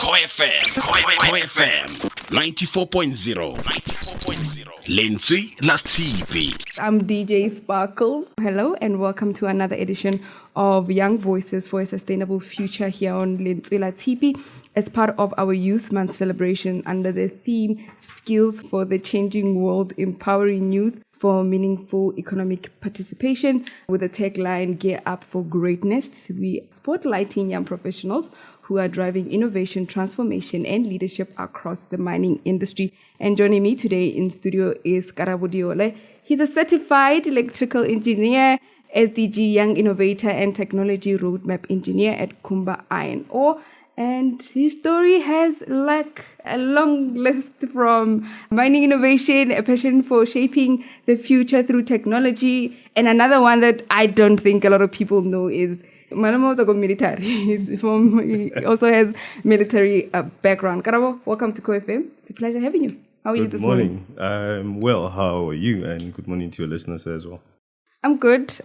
Koi FM 94.0 Lentswela Tshipi. I'm DJ Sparkles. Hello and welcome to another edition of Young Voices for a Sustainable Future here on Lentswela Tshipi as part of our Youth Month celebration under the theme Skills for the Changing World, Empowering Youth for Meaningful Economic Participation with the tagline Gear Up for Greatness. We spotlighting young professionals who are driving innovation, transformation, and leadership across the mining industry. And joining me today in studio is Karabo Diole. He's a certified electrical engineer, SDG Young Innovator, and Technology Roadmap Engineer at Kumba Iron Ore. And his story has like a long list from mining innovation, a passion for shaping the future through technology, and another one that I don't think a lot of people know is Manamo military. He also has military background. Karabo, welcome to KoFM. It's a pleasure having you. How are you this morning? Good morning. I'm well. How are you? And good morning to your listeners as well. I'm good.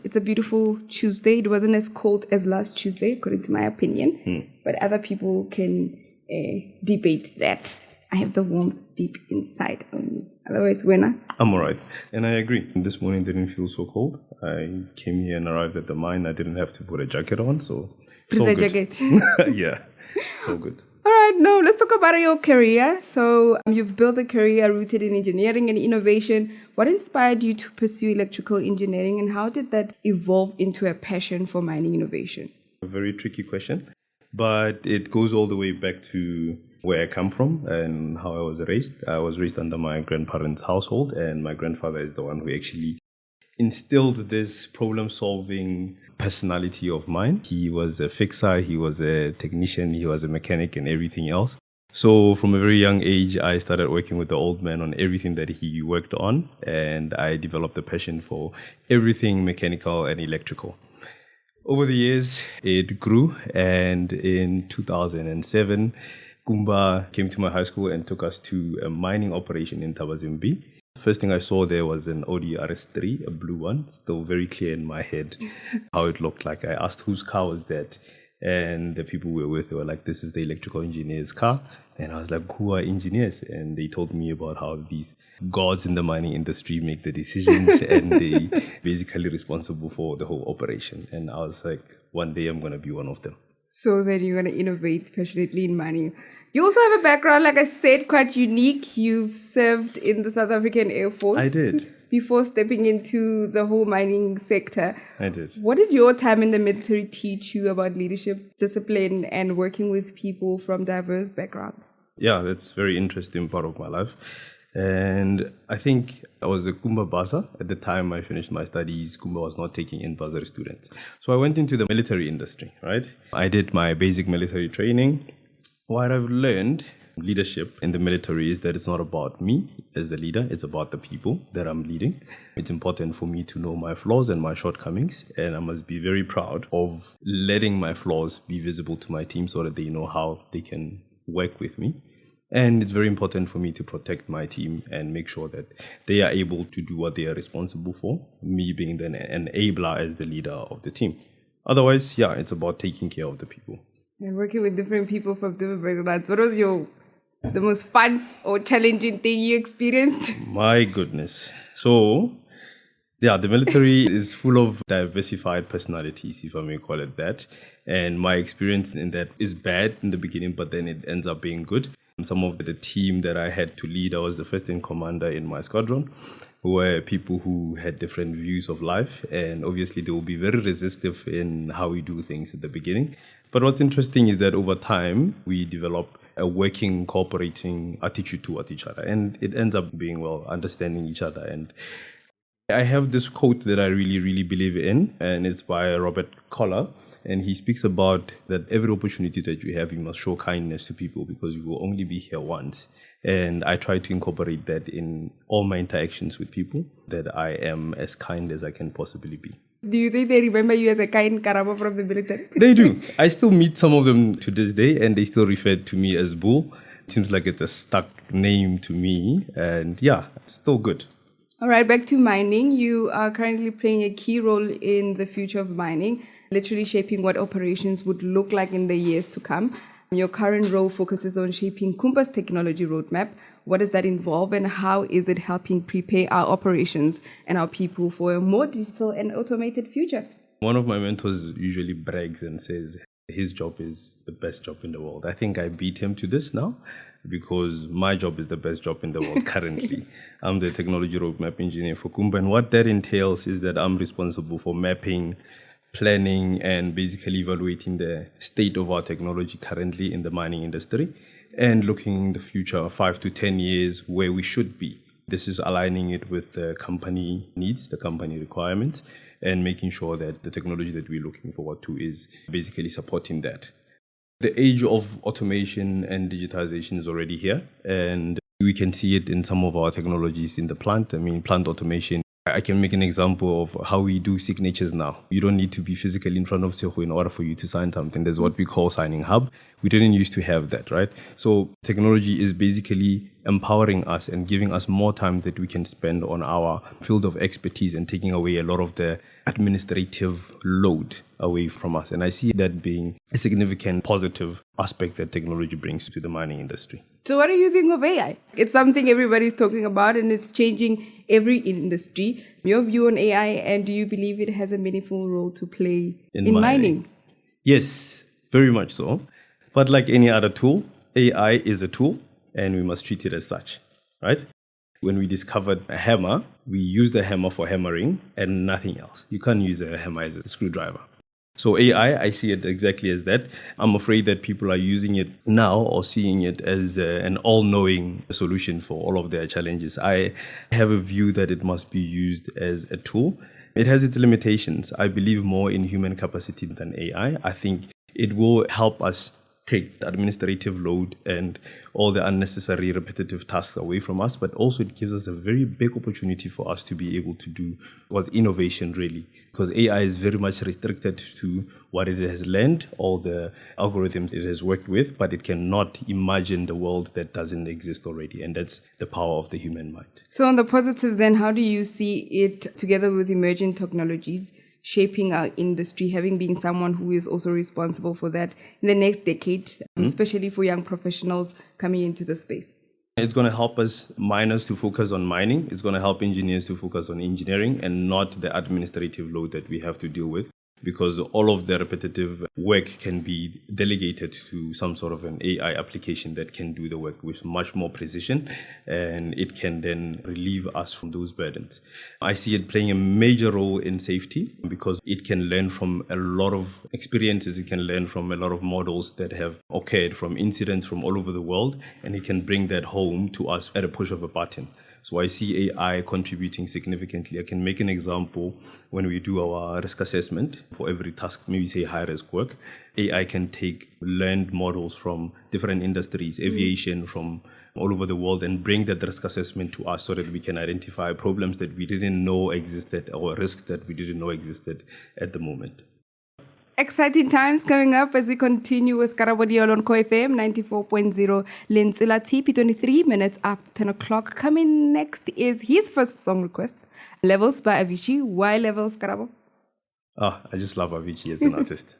It's a beautiful Tuesday. It wasn't as cold as last Tuesday, according to my opinion. But other people can debate that. I have the warmth deep inside on me. Otherwise, winner. I'm all right. And I agree. This morning didn't feel so cold. I came here and arrived at the mine. I didn't have to put a jacket on, so it's all good. Jacket. Yeah, it's all good. All right, now let's talk about your career. So you've built a career rooted in engineering and innovation. What inspired you to pursue electrical engineering, and how did that evolve into a passion for mining innovation? A very tricky question, but it goes all the way back to where I come from and how I was raised. I was raised under my grandparents' household, and my grandfather is the one who actually instilled this problem-solving personality of mine. He was a fixer, he was a technician, he was a mechanic and everything else. So from a very young age, I started working with the old man on everything that he worked on, and I developed a passion for everything mechanical and electrical. Over the years, it grew, and in 2007, Kumba came to my high school and took us to a mining operation in Tabazimbi. First thing I saw there was an Audi RS3, a blue one, still very clear in my head how it looked like. I asked whose car was that, and the people we were with, they were like, this is the electrical engineer's car. And I was like, who are engineers? And they told me about how these gods in the mining industry make the decisions and they basically responsible for the whole operation. And I was like, one day I'm going to be one of them. So then you're going to innovate passionately in mining. You also have a background, like I said, quite unique. You've served in the South African Air Force. I did. Before stepping into the whole mining sector. I did. What did your time in the military teach you about leadership, discipline, and working with people from diverse backgrounds? Yeah, that's a very interesting part of my life. And I think I was a Kumba Basa. At the time I finished my studies, Kumba was not taking in bursary students. So I went into the military industry, right? I did my basic military training. What I've learned, leadership in the military, is that it's not about me as the leader, it's about the people that I'm leading. It's important for me to know my flaws and my shortcomings, and I must be very proud of letting my flaws be visible to my team so that they know how they can work with me. And it's very important for me to protect my team and make sure that they are able to do what they are responsible for, me being the enabler as the leader of the team. Otherwise, yeah, it's about taking care of the people. And working with different people from different backgrounds. What was the most fun or challenging thing you experienced? My goodness. So, yeah, the military is full of diversified personalities, if I may call it that. And my experience in that is bad in the beginning, but then it ends up being good. Some of the team that I had to lead, I was the first in commander in my squadron, were people who had different views of life. And obviously, they will be very resistive in how we do things at the beginning. But what's interesting is that over time, we develop a working, cooperating attitude towards each other. And it ends up being, well, understanding each other. And I have this quote that I really, really believe in, and it's by Robert Collar. And he speaks about that every opportunity that you have, you must show kindness to people because you will only be here once. And I try to incorporate that in all my interactions with people, that I am as kind as I can possibly be. Do you think they remember you as a kind Karabo from the military? They do. I still meet some of them to this day, and they still refer to me as Bull. It seems like it's a stuck name to me, and yeah, it's still good. All right, back to mining. You are currently playing a key role in the future of mining, literally shaping what operations would look like in the years to come. Your current role focuses on shaping Kumba's technology roadmap. What does that involve, and how is it helping prepare our operations and our people for a more digital and automated future? One of my mentors usually brags and says his job is the best job in the world. I think I beat him to this now because my job is the best job in the world currently. I'm the technology roadmap engineer for Kumba, and what that entails is that I'm responsible for mapping, planning, and basically evaluating the state of our technology currently in the mining industry and looking in the future 5 to 10 years where we should be. This is aligning it with the company needs, the company requirements, and making sure that the technology that we're looking forward to is basically supporting that. The age of automation and digitization is already here, and we can see it in some of our technologies in the plant. I mean, plant automation. I can make an example of how we do signatures now. You don't need to be physically in front of Tshegofatso in order for you to sign something. There's what we call signing hub. We didn't used to have that, right? So technology is basically empowering us and giving us more time that we can spend on our field of expertise and taking away a lot of the administrative load away from us. And I see that being a significant positive aspect that technology brings to the mining industry. So what do you think of AI? It's something everybody's talking about, and it's changing every industry. Your view on AI, and do you believe it has a meaningful role to play in mining? Yes, very much so. But like any other tool, AI is a tool, and we must treat it as such, right? When we discovered a hammer, we used the hammer for hammering and nothing else. You can't use a hammer as a screwdriver. So AI, I see it exactly as that. I'm afraid that people are using it now or seeing it as an all-knowing solution for all of their challenges. I have a view that it must be used as a tool. It has its limitations. I believe more in human capacity than AI. I think it will help us take the administrative load and all the unnecessary repetitive tasks away from us, but also it gives us a very big opportunity for us to be able to do what's innovation really, because AI is very much restricted to what it has learned, all the algorithms it has worked with, but it cannot imagine the world that doesn't exist already, and that's the power of the human mind. So on the positives then, how do you see it together with emerging technologies shaping our industry, having been someone who is also responsible for that in the next decade, especially for young professionals coming into the space? It's going to help us miners to focus on mining. It's going to help engineers to focus on engineering and not the administrative load that we have to deal with, because all of the repetitive work can be delegated to some sort of an AI application that can do the work with much more precision, and it can then relieve us from those burdens. I see it playing a major role in safety because it can learn from a lot of experiences. It can learn from a lot of models that have occurred from incidents from all over the world, and it can bring that home to us at a push of a button. So I see AI contributing significantly. I can make an example. When we do our risk assessment for every task, maybe say high risk work, AI can take learned models from different industries, aviation, from all over the world, and bring that risk assessment to us so that we can identify problems that we didn't know existed or risks that we didn't know existed at the moment. Exciting times coming up as we continue with Karabo Diole on KFM 94.0 Lentswela Tshipi, 23 minutes after 10 o'clock. Coming next is his first song request, Levels by Avicii. Why Levels, Karabo? I just love Avicii as an artist.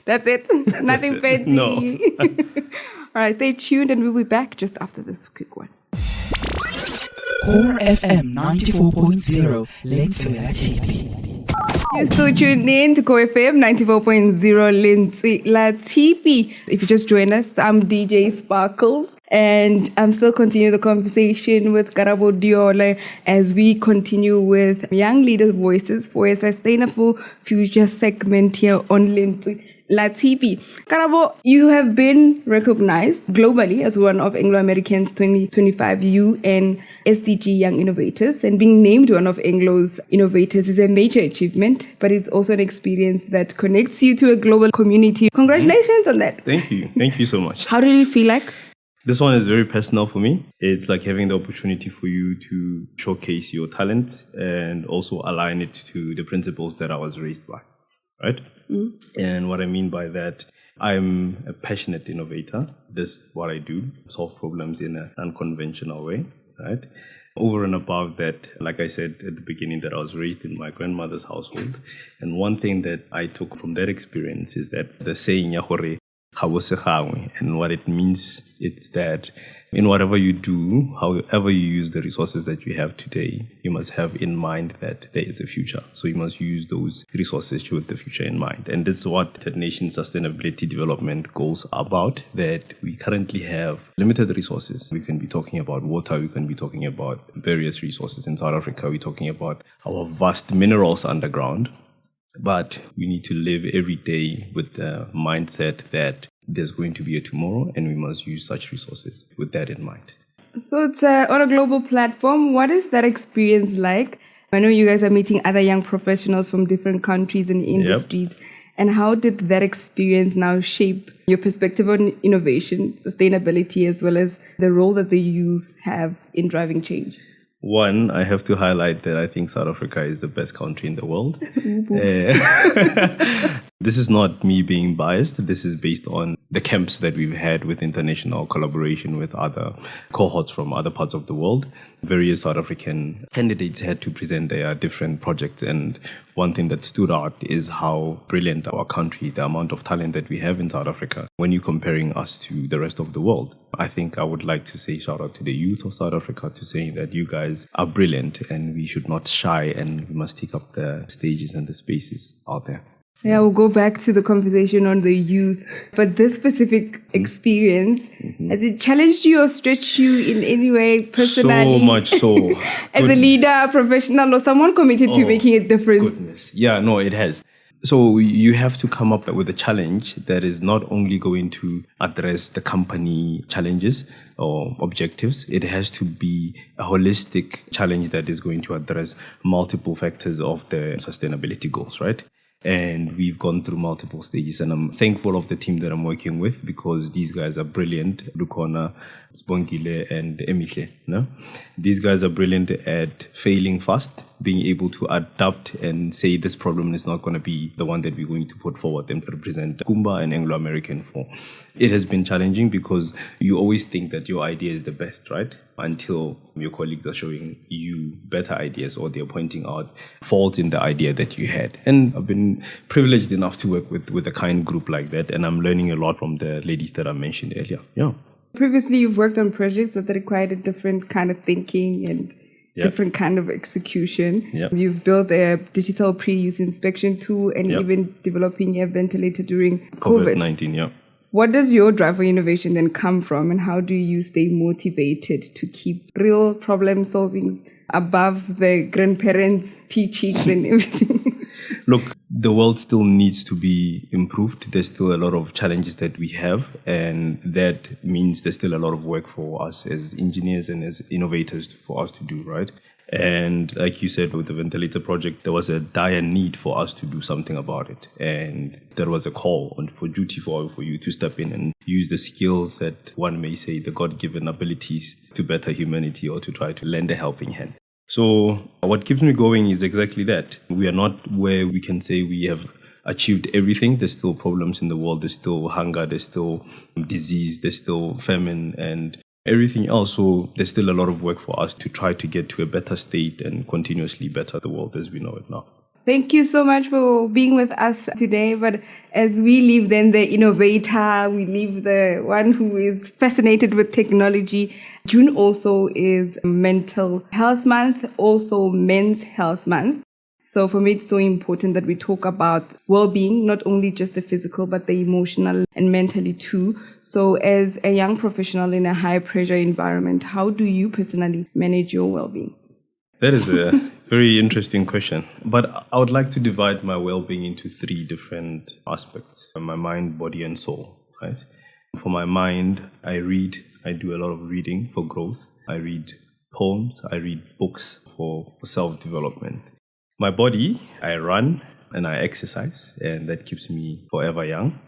That's it? Nothing fancy? No. All right, stay tuned and we'll be back just after this quick one. Core FM 94.0 Lentswela Tshipi. You're still tuned in to KFM 94.0 Lentswela Tshipi. If you just joined us, I'm DJ Sparkles, and I'm still continuing the conversation with Karabo Diole as we continue with Young Leaders Voices for a Sustainable Future segment here on Lentswela Tshipi. Karabo, you have been recognized globally as one of Anglo American's 2025 UN SDG Young Innovators, and being named one of Anglo's innovators is a major achievement, but it's also an experience that connects you to a global community. Congratulations on that. Thank you. Thank you so much. How did it feel like? This one is very personal for me. It's like having the opportunity for you to showcase your talent and also align it to the principles that I was raised by, right? And what I mean by that, I'm a passionate innovator. This is what I do, solve problems in an unconventional way, right? Over and above that, like I said at the beginning, that I was raised in my grandmother's household. And one thing that I took from that experience is that the saying, "Ya hore, And what it means is that in whatever you do, however you use the resources that you have today, you must have in mind that there is a future. So you must use those resources with the future in mind. And that's what the nation's sustainability development goals are about, that we currently have limited resources. We can be talking about water, we can be talking about various resources in South Africa, we're talking about our vast minerals underground. But we need to live every day with the mindset that there's going to be a tomorrow and we must use such resources with that in mind. So it's on a global platform. What is that experience like? I know you guys are meeting other young professionals from different countries and industries. Yep. And how did that experience now shape your perspective on innovation, sustainability, as well as the role that the youth have in driving change? One, I have to highlight that I think South Africa is the best country in the world. This is not me being biased. This is based on the camps that we've had with international collaboration with other cohorts from other parts of the world. Various South African candidates had to present their different projects. And one thing that stood out is how brilliant our country, the amount of talent that we have in South Africa, when you're comparing us to the rest of the world. I think I would like to say shout out to the youth of South Africa to saying that you guys are brilliant and we should not shy and we must take up the stages and the spaces out there. Yeah, we'll go back to the conversation on the youth. But this specific experience, has it challenged you or stretched you in any way personally? So much so. As a leader, a professional, or someone committed to making a difference? Goodness. Yeah, no, it has. So you have to come up with a challenge that is not only going to address the company challenges or objectives, it has to be a holistic challenge that is going to address multiple factors of the sustainability goals, right? And we've gone through multiple stages, and I'm thankful of the team that I'm working with because these guys are brilliant. Lukona, Spongile, and Emihle. No? These guys are brilliant at failing fast, being able to adapt and say this problem is not going to be the one that we're going to put forward and represent Kumba and Anglo-American for. It has been challenging because you always think that your idea is the best, right? Until your colleagues are showing you better ideas or they're pointing out faults in the idea that you had. And I've been privileged enough to work with a kind group like that, and I'm learning a lot from the ladies that I mentioned earlier. Yeah. Previously, you've worked on projects that required a different kind of thinking and different kind of execution. Yep. You've built a digital pre-use inspection tool and even developing a ventilator during COVID-19, yeah. What does your drive for innovation then come from, and how do you stay motivated to keep real problem solving above the grandparents' teachings and everything? Look, the world still needs to be improved. There's still a lot of challenges that we have, and that means there's still a lot of work for us as engineers and as innovators for us to do, right? And like you said, with the ventilator project, there was a dire need for us to do something about it. And there was a call for duty for you to step in and use the skills that one may say the God-given abilities to better humanity or to try to lend a helping hand. So what keeps me going is exactly that. We are not where we can say we have achieved everything. There's still problems in the world. There's still hunger. There's still disease. There's still famine and everything else. So there's still a lot of work for us to try to get to a better state and continuously better the world as we know it now. Thank you so much for being with us today. But as we leave then the innovator, we leave the one who is fascinated with technology. June also is Mental Health Month, also Men's Health Month. So for me, it's so important that we talk about well-being, not only just the physical, but the emotional and mentally too. So as a young professional in a high-pressure environment, how do you personally manage your well-being? That is a very interesting question. But I would like to divide my well-being into three different aspects: my mind, body, and soul. Right? For my mind, I read. I do a lot of reading for growth. I read poems. I read books for self-development. My body, I run and I exercise, and that keeps me forever young.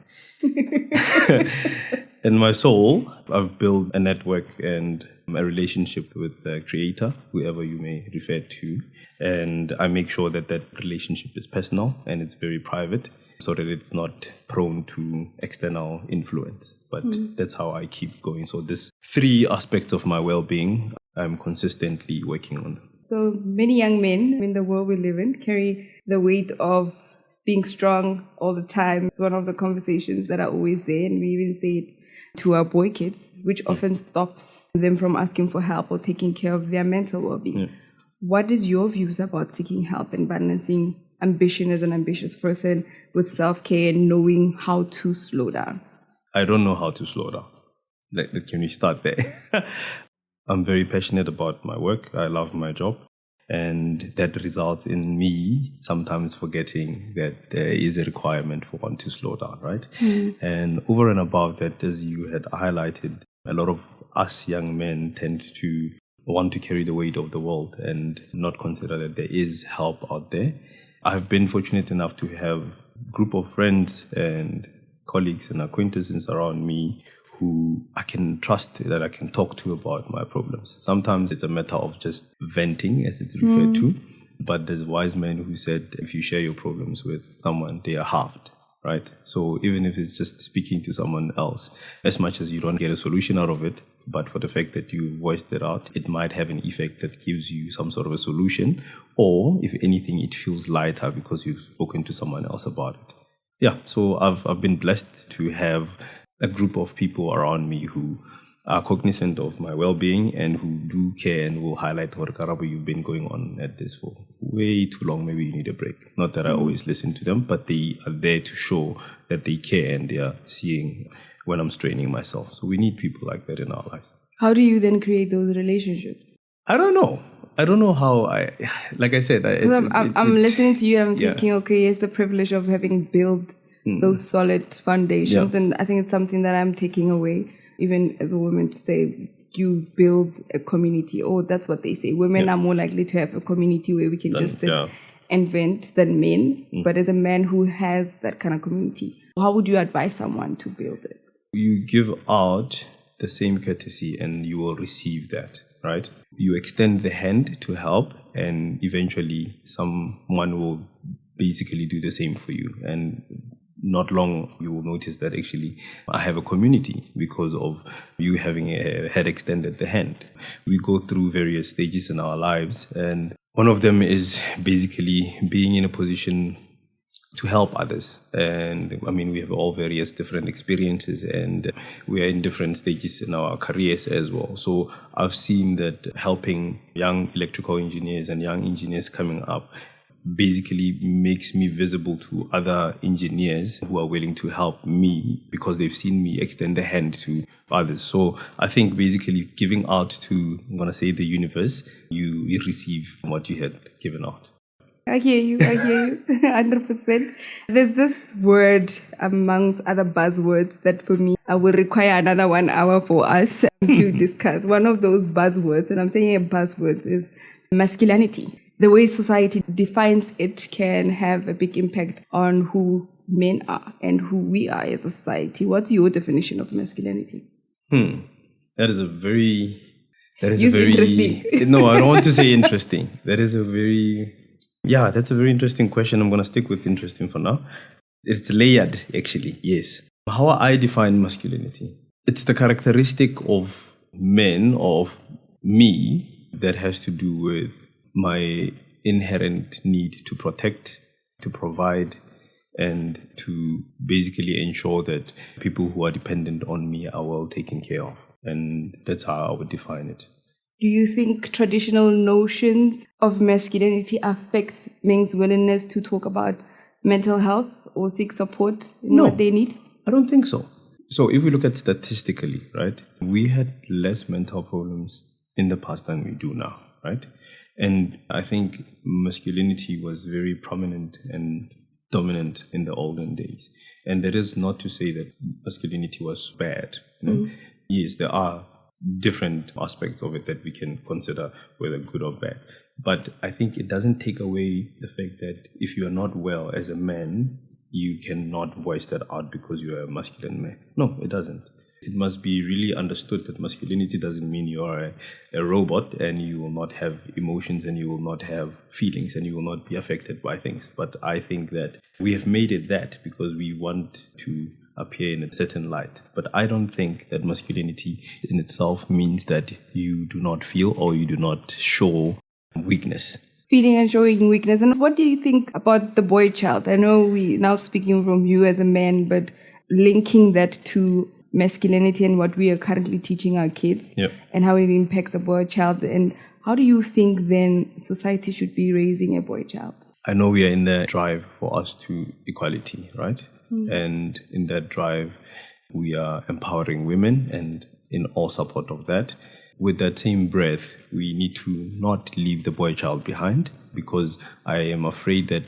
And my soul, I've built a network and a relationship with the creator, whoever you may refer to. And I make sure that that relationship is personal and it's very private so that it's not prone to external influence. But that's how I keep going. So these three aspects of my well-being, I'm consistently working on them. So many young men in the world we live in carry the weight of being strong all the time. It's one of the conversations that are always there, and we even say it to our boy kids, which often stops them from asking for help or taking care of their mental well-being. What is your views about seeking help and balancing ambition as an ambitious person with self-care and knowing how to slow down? I don't know how to slow down. Can we start there? I'm very passionate about my work. I love my job. And that results in me sometimes forgetting that there is a requirement for one to slow down, right? And over and above that, as you had highlighted, a lot of us young men tend to want to carry the weight of the world and not consider that there is help out there. I've been fortunate enough to have a group of friends and colleagues and acquaintances around me who I can trust, that I can talk to about my problems. Sometimes it's a matter of just venting, as it's referred to. But there's wise men who said if you share your problems with someone, they are halved, right? So even if it's just speaking to someone else, as much as you don't get a solution out of it, but for the fact that you voiced it out, it might have an effect that gives you some sort of a solution. Or if anything, it feels lighter because you've spoken to someone else about it. Yeah, so I've been blessed to have a group of people around me who are cognizant of my well-being and who do care and will highlight, Karabo, you've been going on at this for way too long, maybe you need a break. Not that I always listen to them, but they are there to show that they care and they are seeing when I'm straining myself. So we need people like that in our lives. How do you then create those relationships? I don't know how like I said. I'm listening to you and I'm thinking, okay, it's the privilege of having built those solid foundations. And I think it's something that I'm taking away, even as a woman, to say you build a community. Oh, that's what they say. Women are more likely to have a community where we can just sit and vent than men. But as a man who has that kind of community, how would you advise someone to build it? You give out the same courtesy and you will receive that, right? You extend the hand to help and eventually someone will basically do the same for you. And not long, you will notice that actually I have a community because of you having had extended the hand. We go through various stages in our lives, and one of them is basically being in a position to help others. And I mean, we have all various different experiences and we are in different stages in our careers as well. So I've seen that helping young electrical engineers and young engineers coming up basically makes me visible to other engineers who are willing to help me because they've seen me extend a hand to others. So I think basically giving out to, I'm going to say, the universe, you receive what you had given out. I hear you, 100%. There's this word amongst other buzzwords that for me, I will require another 1 hour for us to discuss. One of those buzzwords, and I'm saying buzzwords, is masculinity. The way society defines it can have a big impact on who men are and who we are as a society. What's your definition of masculinity? That is a very... interesting. No, I don't want to say interesting. That's a very interesting question. I'm going to stick with interesting for now. It's layered, actually, yes. How I define masculinity? It's the characteristic of men, of me, that has to do with my inherent need to protect, to provide, and to basically ensure that people who are dependent on me are well taken care of. And that's how I would define it. Do you think traditional notions of masculinity affects men's willingness to talk about mental health or seek support in what they need? I don't think so. So if we look at statistically, right, we had less mental problems in the past than we do now, right? And I think masculinity was very prominent and dominant in the olden days. And that is not to say that masculinity was bad. You know? Yes, there are different aspects of it that we can consider whether good or bad. But I think it doesn't take away the fact that if you are not well as a man, you cannot voice that out because you are a masculine man. No, it doesn't. It must be really understood that masculinity doesn't mean you are a robot and you will not have emotions and you will not have feelings and you will not be affected by things. But I think that we have made it that because we want to appear in a certain light. But I don't think that masculinity in itself means that you do not feel or you do not show weakness. feeling and showing weakness. And what do you think about the boy child? I know we now speaking from you as a man, but linking that to masculinity and what we are currently teaching our kids and how it impacts a boy child. And how do you think then society should be raising a boy child? I know we are in the drive for us to equality, right? And in that drive, we are empowering women and in all support of that. With that same breath, we need to not leave the boy child behind, because I am afraid that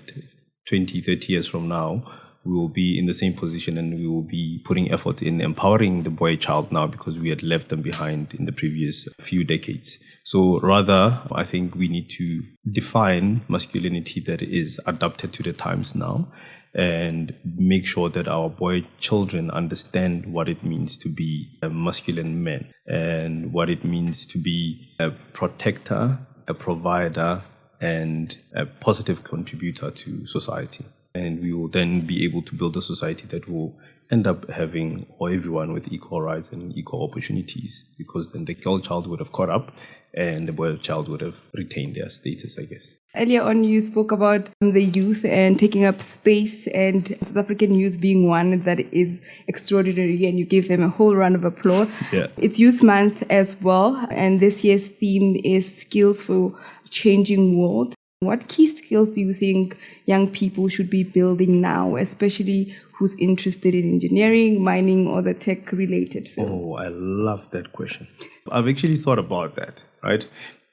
20, 30 years from now, we will be in the same position and we will be putting effort in empowering the boy child now because we had left them behind in the previous few decades. So rather, I think we need to define masculinity that is adapted to the times now and make sure that our boy children understand what it means to be a masculine man and what it means to be a protector, a provider, and a positive contributor to society. And we will then be able to build a society that will end up having everyone with equal rights and equal opportunities, because then the girl child would have caught up and the boy child would have retained their status, I guess. Earlier on, you spoke about the youth and taking up space, and South African youth being one that is extraordinary, and you gave them a whole round of applause. Yeah. It's Youth Month as well, and this year's theme is Skills for a Changing World. What key skills do you think young people should be building now, especially who's interested in engineering, mining, or the tech-related fields? Oh, I love that question. I've actually thought about that, right?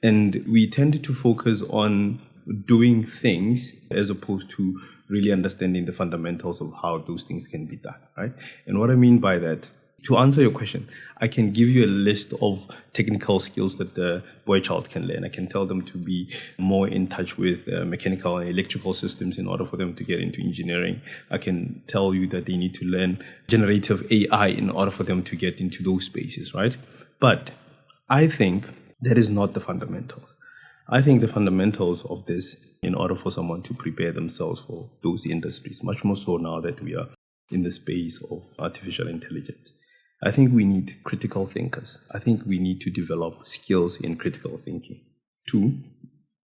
And we tended to focus on doing things as opposed to really understanding the fundamentals of how those things can be done, right? And what I mean by that, to answer your question, I can give you a list of technical skills that the boy child can learn. I can tell them to be more in touch with mechanical and electrical systems in order for them to get into engineering. I can tell you that they need to learn generative AI in order for them to get into those spaces, right? But I think that is not the fundamentals. I think the fundamentals of this, in order for someone to prepare themselves for those industries, much more so now that we are in the space of artificial intelligence, I think we need critical thinkers. I think we need to develop skills in critical thinking. 2,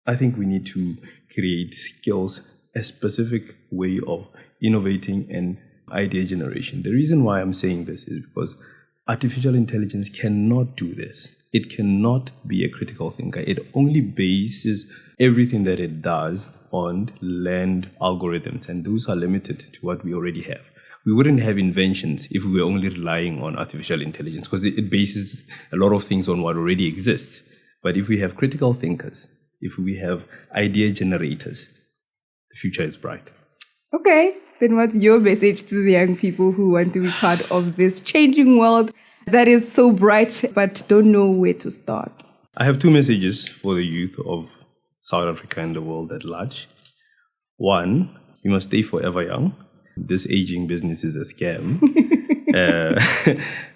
I think we need to create skills, a specific way of innovating and idea generation. The reason why I'm saying this is because artificial intelligence cannot do this. It cannot be a critical thinker. It only bases everything that it does on learned algorithms, and those are limited to what we already have. We wouldn't have inventions if we were only relying on artificial intelligence, because it bases a lot of things on what already exists. But if we have critical thinkers, if we have idea generators, the future is bright. Okay, then what's your message to the young people who want to be part of this changing world that is so bright but don't know where to start? I have 2 messages for the youth of South Africa and the world at large. 1, you must stay forever young. This aging business is a scam.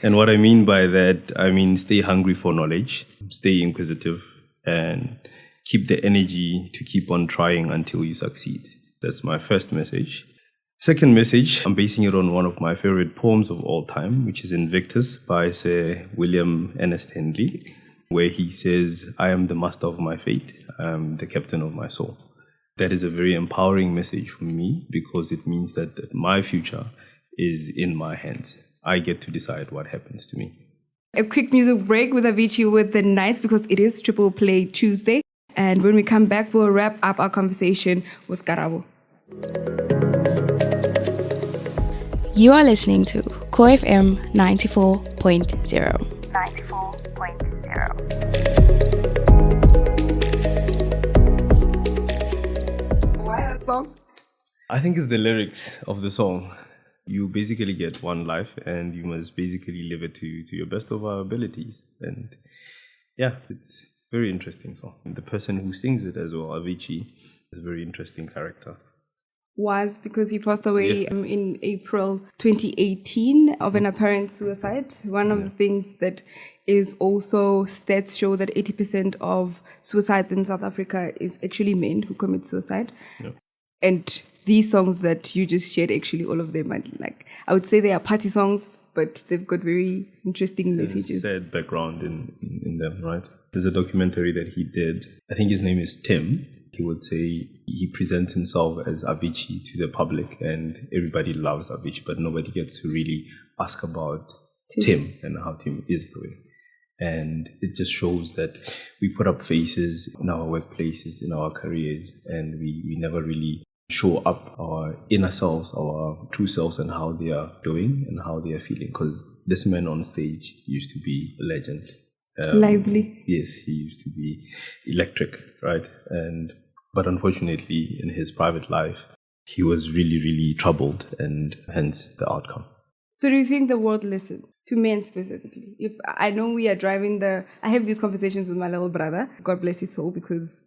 And what I mean by that, I mean stay hungry for knowledge, stay inquisitive, and keep the energy to keep on trying until you succeed. That's my first message. Second message, I'm basing it on one of my favorite poems of all time, which is Invictus by Sir William Ernest Henley, where he says, I am the master of my fate, I am the captain of my soul. That is a very empowering message for me, because it means that my future is in my hands. I get to decide what happens to me. A quick music break with Avicii with the Nights, because it is Triple Play Tuesday. And when we come back, we'll wrap up our conversation with Karabo. You are listening to Core FM 94.0. 94.0. Why that song? I think it's the lyrics of the song. You basically get one life and you must basically live it to your best of our abilities. And yeah, it's a very interesting song. And the person who sings it as well, Avicii, is a very interesting character. Was because he passed away in April 2018 of an apparent suicide. One of the things that is also, stats show that 80% of suicides in South Africa is actually men who commit suicide. Yeah. And these songs that you just shared, actually all of them are like, I would say they are party songs, but they've got very interesting messages. There's a sad background in them, right? There's a documentary that he did. I think his name is Tim. he would say he presents himself as Avicii to the public, and everybody loves Avicii, but nobody gets to really ask about Tim and how Tim is doing. And it just shows that we put up faces in our workplaces, in our careers, and we never really show up our inner selves, our true selves, and how they are doing and how they are feeling. Because this man on stage used to be a legend. Lively. Yes, he used to be electric, right? But unfortunately, in his private life, he was really, really troubled, and hence the outcome. So do you think the world listens to men specifically? If I know we are driving I have these conversations with my little brother, God bless his soul, because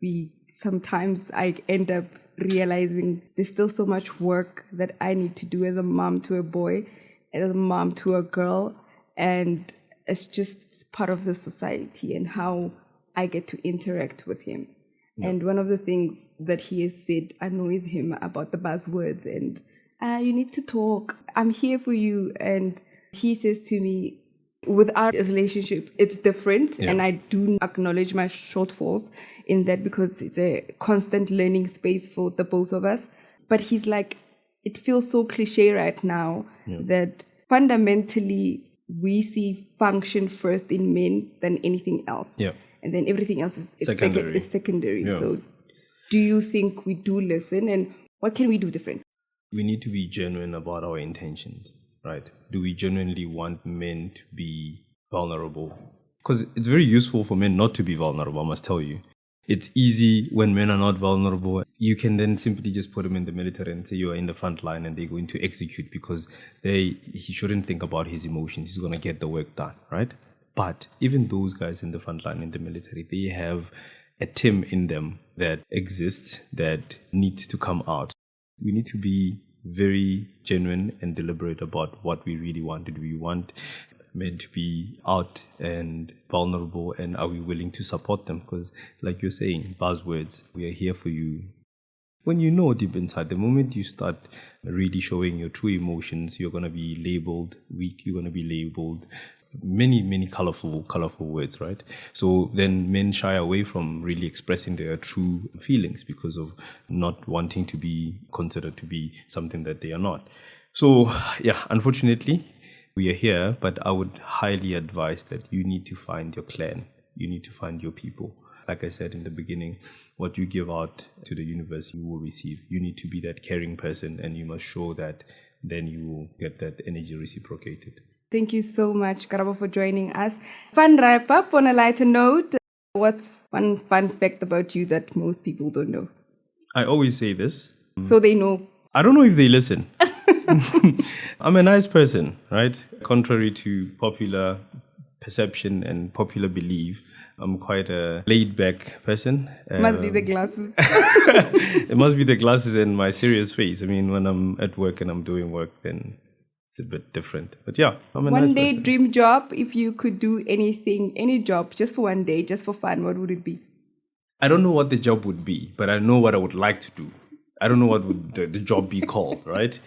sometimes I end up realizing there's still so much work that I need to do as a mom to a boy, as a mom to a girl, and it's just part of the society and how I get to interact with him. Yeah. And one of the things that he has said annoys him about the buzzwords and you need to talk. I'm here for you. And he says to me, with our relationship, it's different. Yeah. And I do acknowledge my shortfalls in that because it's a constant learning space for the both of us. But he's like, it feels so cliche right now that fundamentally we see function first in men than anything else. Yeah. And then everything else is secondary. Yeah. So do you think we do listen, and what can we do different? We need to be genuine about our intentions, right? Do we genuinely want men to be vulnerable? Because it's very useful for men not to be vulnerable, I must tell you. It's easy when men are not vulnerable. You can then simply just put them in the military and say you are in the front line and they're going to execute because he shouldn't think about his emotions. He's going to get the work done, right? But even those guys in the front line in the military, they have a Tim in them that exists that needs to come out. We need to be very genuine and deliberate about what we really want. Do we want men to be out and vulnerable, and are we willing to support them? Because like you're saying, buzzwords, we are here for you. When you know deep inside, the moment you start really showing your true emotions, you're going to be labeled weak, you're going to be labeled many colorful words, right? So then men shy away from really expressing their true feelings because of not wanting to be considered to be something that they are not. So yeah, unfortunately, we are here, but I would highly advise that you need to find your clan. You need to find your people. Like I said in the beginning, what you give out to the universe, you will receive. You need to be that caring person, and you must show that, then you will get that energy reciprocated. Thank you so much, Karabo, for joining us. Fun wrap up on a lighter note. What's one fun fact about you that most people don't know? I always say this. So they know. I don't know if they listen. I'm a nice person, right? Contrary to popular perception and popular belief, I'm quite a laid-back person. Must be the glasses. It must be the glasses and my serious face. I mean, when I'm at work and I'm doing work, then it's a bit different. But yeah, I'm a nice person. One day dream job, if you could do anything, any job, just for one day, just for fun, what would it be? I don't know what the job would be, but I know what I would like to do. I don't know what would the job be called, right?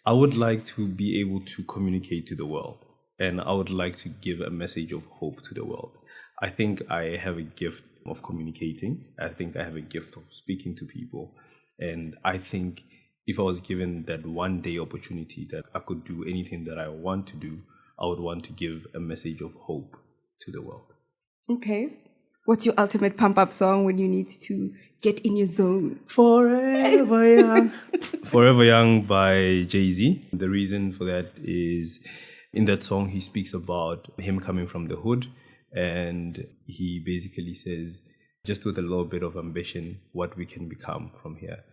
I would like to be able to communicate to the world, and I would like to give a message of hope to the world. I think I have a gift of communicating. I think I have a gift of speaking to people. And I think if I was given that one day opportunity that I could do anything that I want to do, I would want to give a message of hope to the world. Okay. What's your ultimate pump-up song when you need to get in your zone? Forever Young. Forever Young by Jay-Z. The reason for that is in that song, he speaks about him coming from the hood. And he basically says, just with a little bit of ambition, what we can become from here.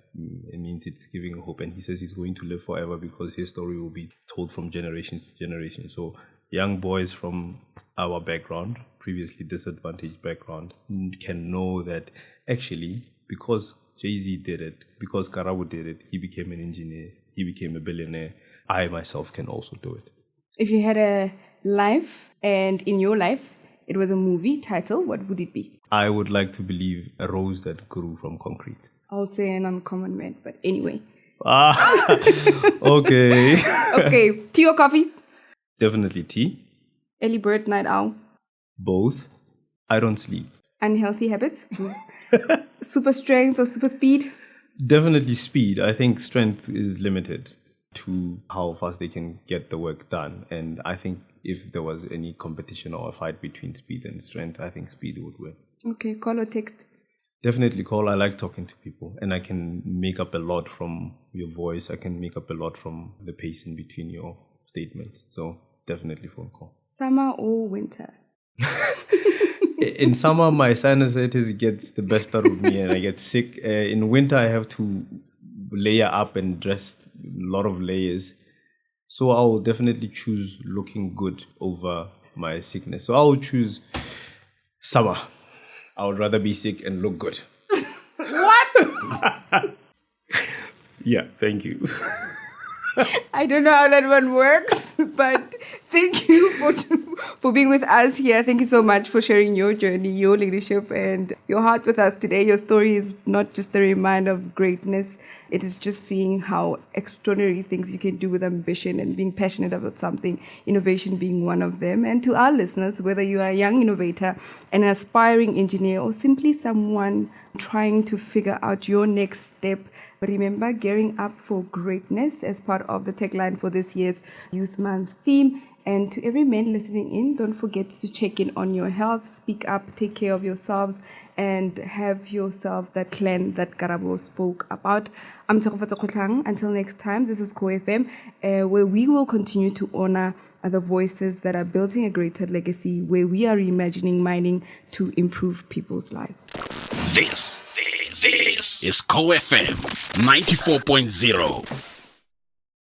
It means it's giving hope. And he says he's going to live forever because his story will be told from generation to generation. So young boys from our background, previously disadvantaged background, can know that actually, because Jay-Z did it, because Karabo did it, he became an engineer, he became a billionaire, I myself can also do it. If you had a life, and in your life, it was a movie title, what would it be? I would like to believe A Rose That Grew From Concrete. I'll say An Uncommon Man, but anyway. Okay. Okay, tea or coffee? Definitely tea. Early bird, night owl? Both. I don't sleep. Unhealthy habits? Super strength or super speed? Definitely speed. I think strength is limited to how fast they can get the work done. And I think if there was any competition or a fight between speed and strength, I think speed would win. Okay, call or text? Definitely call. I like talking to people, and I can make up a lot from your voice. I can make up a lot from the pace in between your statements. So definitely phone call. Summer or winter? In summer, my sinusitis gets the best out of me and I get sick. In winter, I have to layer up and dress a lot of layers. So I'll definitely choose looking good over my sickness. So I'll choose summer. I would rather be sick and look good. What? Yeah, thank you. I don't know how that one works, but thank you for being with us here. Thank you so much for sharing your journey, your leadership, and your heart with us today. Your story is not just a reminder of greatness. It is just seeing how extraordinary things you can do with ambition and being passionate about something, innovation being one of them. And to our listeners, whether you are a young innovator, an aspiring engineer, or simply someone trying to figure out your next step, remember, gearing up for greatness as part of the tagline for this year's Youth Month theme. And to every man listening in, don't forget to check in on your health, speak up, take care of yourselves, and have yourself that clan that Karabo spoke about. I'm Tshegofatso Kgotlhang. Until next time, this is Co-FM, where we will continue to honor the voices that are building a greater legacy, where we are reimagining mining to improve people's lives. This is Co-FM 94.0.